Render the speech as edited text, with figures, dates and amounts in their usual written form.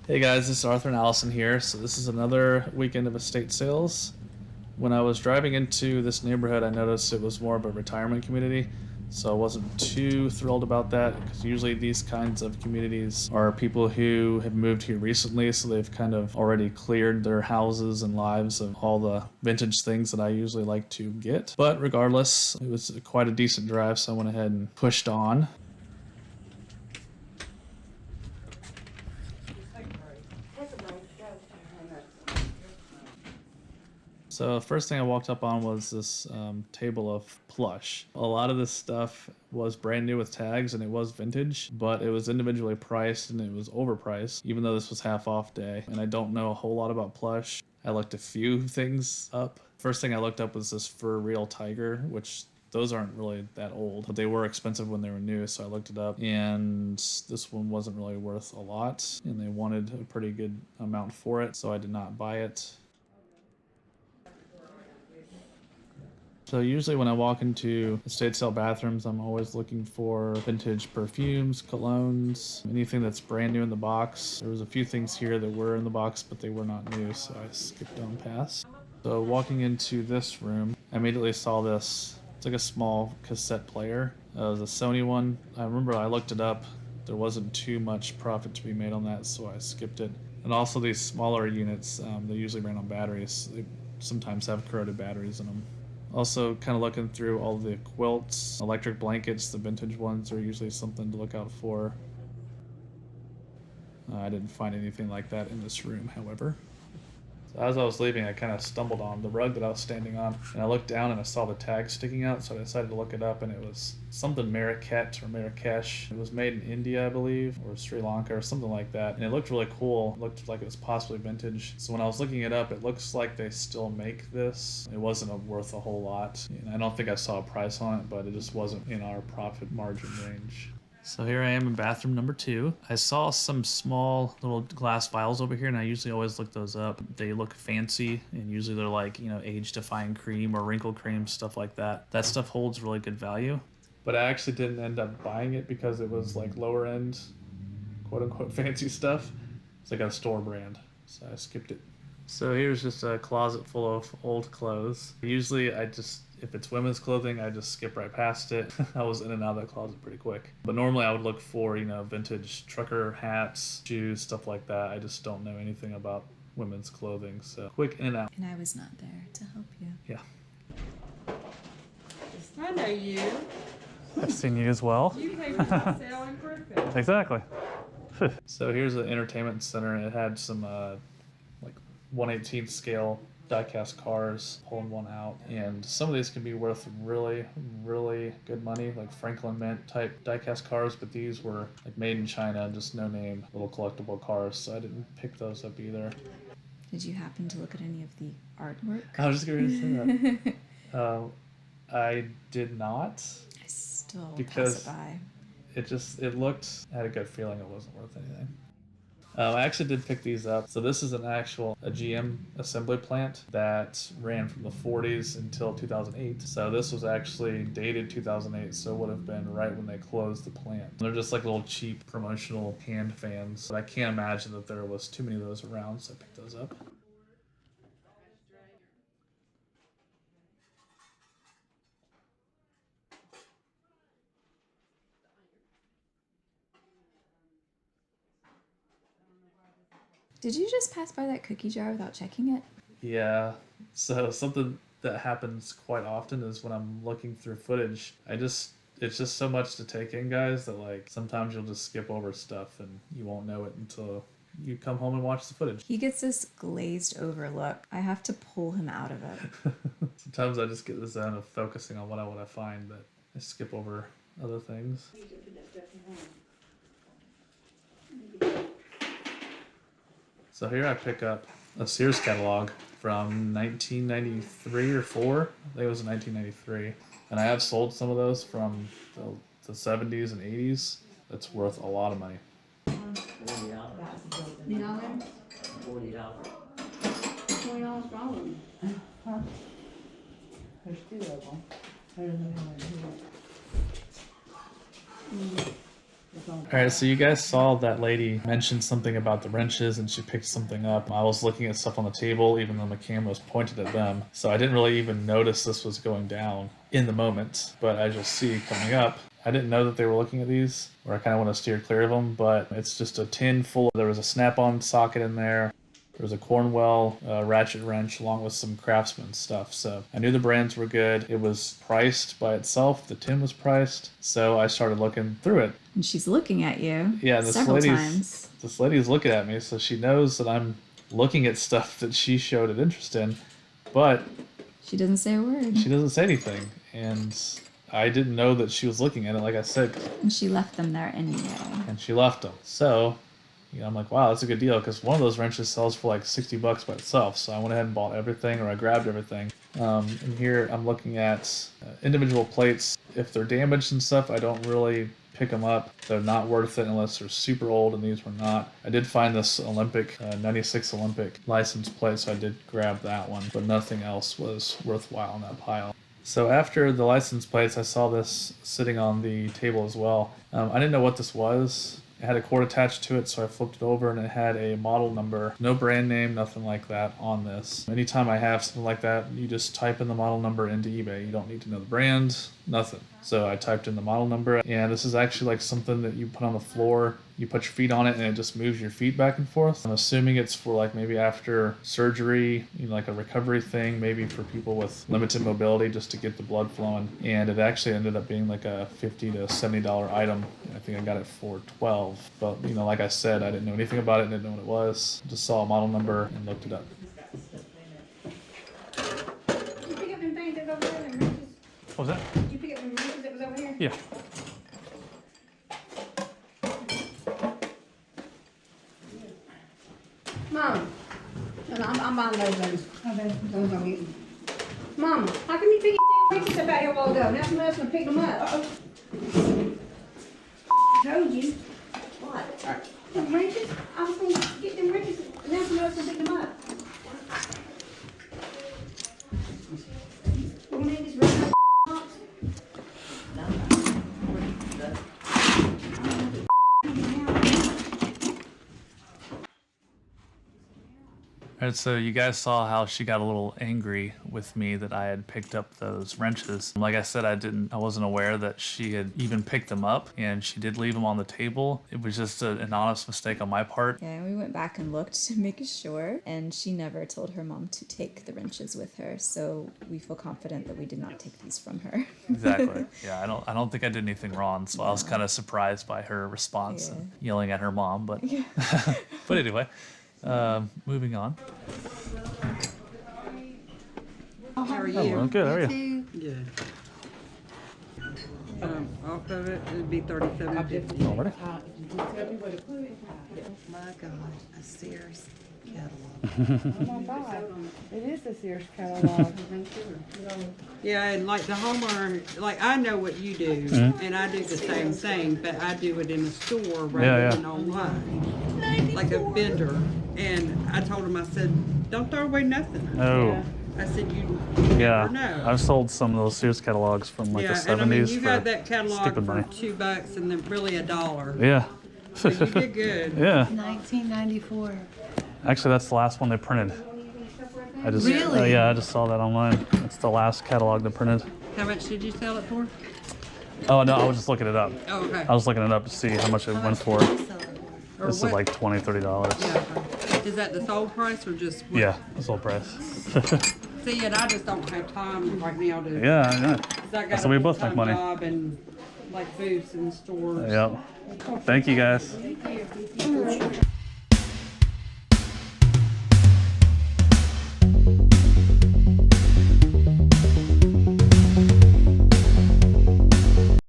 Hey guys, this is Arthur and Allison here. So this is another weekend of estate sales. When I was driving into this neighborhood, I noticed it was more of a retirement community. So I wasn't too thrilled about that because usually these kinds of communities are people who have moved here recently, so they've kind of already cleared their houses and lives of all the vintage things that I usually like to get. But regardless, it was quite a decent drive, so I went ahead and pushed on. So the first thing I walked up on was this table of plush. A lot of this stuff was brand new with tags and it was vintage, but it was individually priced and it was overpriced, even though this was half off day. And I don't know a whole lot about plush. I looked a few things up. First thing I looked up was this Fur Real Tiger, which those aren't really that old, but they were expensive when they were new, so I looked it up. And this one wasn't really worth a lot, and they wanted a pretty good amount for it, so I did not buy it. So usually when I walk into estate sale bathrooms, I'm always looking for vintage perfumes, colognes, anything that's brand new in the box. There was a few things here that were in the box, but they were not new, so I skipped on past. So walking into this room, I immediately saw this. It's like a small cassette player. It was a Sony one. I remember I looked it up. There wasn't too much profit to be made on that, so I skipped it. And also these smaller units, they usually ran on batteries. They sometimes have corroded batteries in them. Also, kind of looking through all the quilts, electric blankets, the vintage ones are usually something to look out for. I didn't find anything like that in this room, however. So as I was leaving, I kind of stumbled on the rug that I was standing on, and I looked down and I saw the tag sticking out, so I decided to look it up, and it was something Marraket or Marrakesh. It was made in India, I believe, or Sri Lanka or something like that, and it looked really cool. It looked like it was possibly vintage. So when I was looking it up, it looks like they still make this. It wasn't worth a whole lot. And I don't think I saw a price on it, but it just wasn't in our profit margin range. So here I am in bathroom number 2. I saw some small little glass vials over here, and I usually always look those up. They look fancy, and usually they're like, age-defying cream or wrinkle cream, stuff like that. That stuff holds really good value. But I actually didn't end up buying it because it was like lower end, quote unquote, fancy stuff. It's like a store brand, so I skipped it. So here's just a closet full of old clothes. Usually if it's women's clothing, I just skip right past it. I was in and out of that closet pretty quick. But normally I would look for, vintage trucker hats, shoes, stuff like that. I just don't know anything about women's clothing, so quick in and out. And I was not there to help you. Yeah. I know you. I've seen you as well. You came to my sale in Brookville. Exactly. So here's the entertainment center, and it had some 1/18th scale die-cast cars, pulling one out, and some of these can be worth really, really good money, like Franklin Mint type die-cast cars, but these were like made in China, just no name, little collectible cars, so I didn't pick those up either. Did you happen to look at any of the artwork? I was just going to say that. I did not. I still because pass it by. I had a good feeling it wasn't worth anything. I actually did pick these up. So this is a GM assembly plant that ran from the 40s until 2008. So this was actually dated 2008, so it would have been right when they closed the plant. They're just like little cheap promotional hand fans. But I can't imagine that there was too many of those around, so I picked those up. Did you just pass by that cookie jar without checking it? Yeah, so something that happens quite often is when I'm looking through footage, it's just so much to take in, guys, that like sometimes you'll just skip over stuff and you won't know it until you come home and watch the footage. He gets this glazed over look. I have to pull him out of it. Sometimes I just get the zone of focusing on what I want to find, but I skip over other things. So here I pick up a Sears catalog from 1993 or 4. I think it was 1993. And I have sold some of those from the 70s and 80s. That's worth a lot of money. $40. $40. $20 wrong. Huh? There's 2 of them. I don't know how many. All right, so you guys saw that lady mention something about the wrenches and she picked something up. I was looking at stuff on the table even though my camera was pointed at them. So I didn't really even notice this was going down in the moment. But as you'll see coming up, I didn't know that they were looking at these, or I kind of want to steer clear of them, but it's just a tin full. There was a snap-on socket in there. There was a Cornwell ratchet wrench along with some Craftsman stuff. So I knew the brands were good. It was priced by itself. The tin was priced. So I started looking through it. And she's looking at you Yeah, several times. this lady's looking at me, so she knows that I'm looking at stuff that she showed an interest in, but She doesn't say a word. she doesn't say anything. And I didn't know that she was looking at it, like I said, And she left them there anyway. and she left them. So, I'm like, wow, that's a good deal, because one of those wrenches sells for like $60 by itself. So I went ahead and bought everything, or I grabbed everything. And here I'm looking at individual plates. If they're damaged and stuff, I don't really pick them up. They're not worth it unless they're super old, and these were not. I did find this Olympic, 96 Olympic license plate, so I did grab that one, but nothing else was worthwhile in that pile. So after the license plates, I saw this sitting on the table as well. I didn't know what this was. It had a cord attached to it, so I flipped it over and it had a model number. No brand name, nothing like that on this. Anytime I have something like that, you just type in the model number into eBay. You don't need to know the brand, nothing. So I typed in the model number, and this is actually like something that you put on the floor. You put your feet on it and it just moves your feet back and forth. I'm assuming it's for like maybe after surgery, like a recovery thing, maybe for people with limited mobility, just to get the blood flowing. And it actually ended up being like a $50 to $70 item. I think I got it for $12. But like I said, I didn't know anything about it, didn't know what it was. Just saw a model number and looked it up. Did you pick up them things that was over there, them wrenches? What was that? Did you pick up them wrenches that was over here? Yeah. Mama, I'm buying those things. Okay. Those I'm getting. Mama, how come you pick your damn wrenches up out here a while ago? Now somebody else gonna pick them up. Told you. What? Them wrenches? I was gonna get them wrenches, and now somebody else gonna pick them up. You need this red box? Alright, so you guys saw how she got a little angry with me that I had picked up those wrenches. Like I said, I wasn't aware that she had even picked them up, and she did leave them on the table. It was just an honest mistake on my part. Yeah, and we went back and looked to make sure, and she never told her mom to take the wrenches with her, so we feel confident that we did not take these from her. Exactly. Yeah, I don't think I did anything wrong, so I was kind of surprised by her response and yelling at her mom, but but anyway, moving on. How are you? Hello, good, how are you? Good. Off of it, it'd be $37.50. Already? My God, a Sears catalog. It is a Sears catalog. Yeah, and like the homeowner, like I know what you do, and I do the same thing, but I do it in a store rather than online, like a vendor. And I told him, I said, don't throw away nothing. Oh. I said, you never know. I've sold some of those Sears catalogs from like the 70s and I mean, you for got that catalog stupid for money. $2 and then really $1. Yeah. So you did good. Yeah. 1994. Actually, that's the last one they printed. I just Really? yeah, I just saw that online. It's the last catalog they printed. How much did you sell it for? Oh no, I was just looking it up. Oh, okay. I was looking it up to see how much it went for. Or This is what- like $20, $30. Yeah, okay. Is that the sold price or just what? Yeah, the sold price. See, and I just don't have time right now to. Yeah, yeah. 'Cause I got So a we both make full-time money. job and like booths and stores. Yep. Thank you guys.